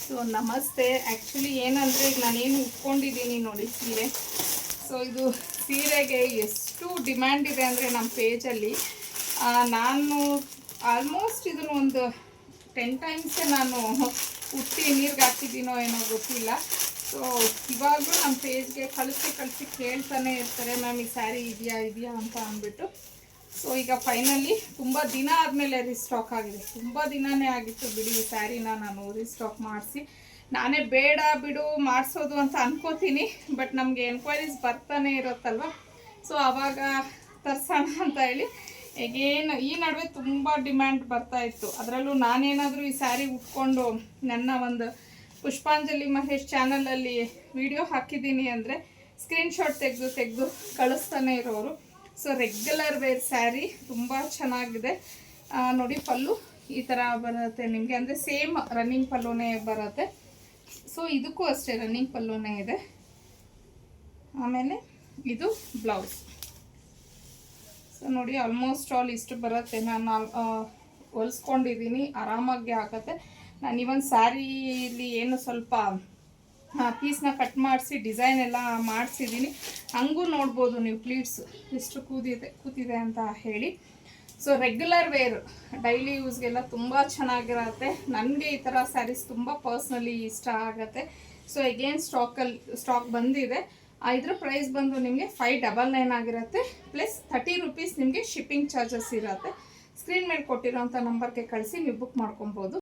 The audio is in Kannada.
ಸೊ ನಮಸ್ತೆ. ಆ್ಯಕ್ಚುಲಿ ಏನಂದರೆ ಈಗ ನಾನೇನು ಉಟ್ಕೊಂಡಿದ್ದೀನಿ ನೋಡಿ ಸೀರೆ. ಸೊ ಇದು ಸೀರೆಗೆ ಎಷ್ಟು ಡಿಮ್ಯಾಂಡ್ ಇದೆ ಅಂದರೆ ನಮ್ಮ ಪೇಜಲ್ಲಿ ನಾನು ಆಲ್ಮೋಸ್ಟ್ ಇದನ್ನು ಒಂದು 10 ಟೈಮ್ಸೇ ನಾನು ಉಟ್ಟಿ ನೀರಿಗೆ ಹಾಕಿದ್ದೀನೋ ಏನೋ ಗೊತ್ತಿಲ್ಲ. ಸೊ ಇವಾಗಲೂ ನಮ್ಮ ಪೇಜ್ಗೆ ಕಳಿಸಿ ಕೇಳ್ತಾನೆ ಇರ್ತಾರೆ, ಮ್ಯಾಮ್ ಈ ಸ್ಯಾರಿ ಇದೆಯಾ ಅಂತ ಅಂದ್ಬಿಟ್ಟು. ಸೊ ಈಗ ಫೈನಲಿ ತುಂಬ ದಿನ ಆದಮೇಲೆ ರೀಸ್ಟಾಕ್ ಆಗಿದೆ. ತುಂಬ ದಿನವೇ ಆಗಿತ್ತು ಬಿಡಿ ಈ ಸ್ಯಾರಿನ ನಾನು ರೀಸ್ಟಾಕ್ ಮಾಡಿಸಿ. ನಾನೇ ಬೇಡ ಬಿಡು ಮಾಡಿಸೋದು ಅಂತ ಅನ್ಕೋತೀನಿ, ಬಟ್ ನಮಗೆ ಎನ್ಕ್ವೈರೀಸ್ ಬರ್ತಾನೆ ಇರುತ್ತಲ್ವ. ಸೊ ಆವಾಗ ತರ್ಸೋಣ ಅಂತ ಹೇಳಿ ಈಗೇನು ಈ ನಡುವೆ ತುಂಬ ಡಿಮ್ಯಾಂಡ್ ಬರ್ತಾಯಿತ್ತು. ಅದರಲ್ಲೂ ನಾನೇನಾದರೂ ಈ ಸ್ಯಾರಿ ಉಟ್ಕೊಂಡು ನನ್ನ ಒಂದು ಪುಷ್ಪಾಂಜಲಿ ಮಹೇಶ್ ಚಾನಲಲ್ಲಿ ವಿಡಿಯೋ ಹಾಕಿದ್ದೀನಿ ಅಂದರೆ ಸ್ಕ್ರೀನ್ಶಾಟ್ ತೆಗೆದು ಕಳಿಸ್ತಾನೆ ಇರೋರು. ಸೊ ರೆಗ್ಯುಲರ್ ವೇರ್ ಸ್ಯಾರಿ ತುಂಬ ಚೆನ್ನಾಗಿದೆ ನೋಡಿ. ಪಲ್ಲು ಈ ಥರ ಬರುತ್ತೆ ನಿಮಗೆ, ಅಂದರೆ ಸೇಮ್ ರನ್ನಿಂಗ್ ಪಲ್ಲುನೇ ಬರುತ್ತೆ. ಸೊ ಇದಕ್ಕೂ ಅಷ್ಟೇ ರನ್ನಿಂಗ್ ಪಲ್ಲುನೇ ಇದೆ. ಆಮೇಲೆ ಇದು ಬ್ಲೌಸ್. ಸೊ ನೋಡಿ ಆಲ್ಮೋಸ್ಟ್ ಆಲ್ ಇಷ್ಟು ಬರುತ್ತೆ. ನಾನು ಹೊಲಿಸ್ಕೊಂಡಿದ್ದೀನಿ, ಆರಾಮಾಗಿ ಆಗುತ್ತೆ. ನಾನು ಇವನ್ ಸ್ಯಾರಿಲಿ ಏನು ಸ್ವಲ್ಪ ಪೀಸ್ನ ಕಟ್ ಮಾಡಿಸಿ ಡಿಸೈನ್ ಎಲ್ಲ ಮಾಡಿಸಿದ್ದೀನಿ. ಹಂಗೂ ನೋಡ್ಬೋದು ನೀವು ಪ್ಲೀಟ್ಸ್ ಎಷ್ಟು ಕೂತಿದೆ ಅಂತ ಹೇಳಿ. ಸೊ ರೆಗ್ಯುಲರ್ ವೇರ್ ಡೈಲಿ ಯೂಸ್ಗೆಲ್ಲ ತುಂಬ ಚೆನ್ನಾಗಿರುತ್ತೆ. ನನಗೆ ಈ ಥರ ಸ್ಯಾರೀಸ್ ತುಂಬ ಪರ್ಸ್ನಲಿ ಇಷ್ಟ ಆಗುತ್ತೆ. ಸೊ ಎಗೇನ್ ಸ್ಟಾಕ್ ಬಂದಿದೆ. ಇದ್ರ ಪ್ರೈಸ್ ಬಂದು ನಿಮಗೆ 599 ಆಗಿರುತ್ತೆ, ಪ್ಲಸ್ 30 ರೂಪೀಸ್ ನಿಮಗೆ ಶಿಪ್ಪಿಂಗ್ ಚಾರ್ಜಸ್ ಇರುತ್ತೆ. ಸ್ಕ್ರೀನ್ ಮೇಲೆ ಕೊಟ್ಟಿರೋಂಥ ನಂಬರ್ಗೆ ಕಳಿಸಿ ನೀವು ಬುಕ್ ಮಾಡ್ಕೊಬೋದು.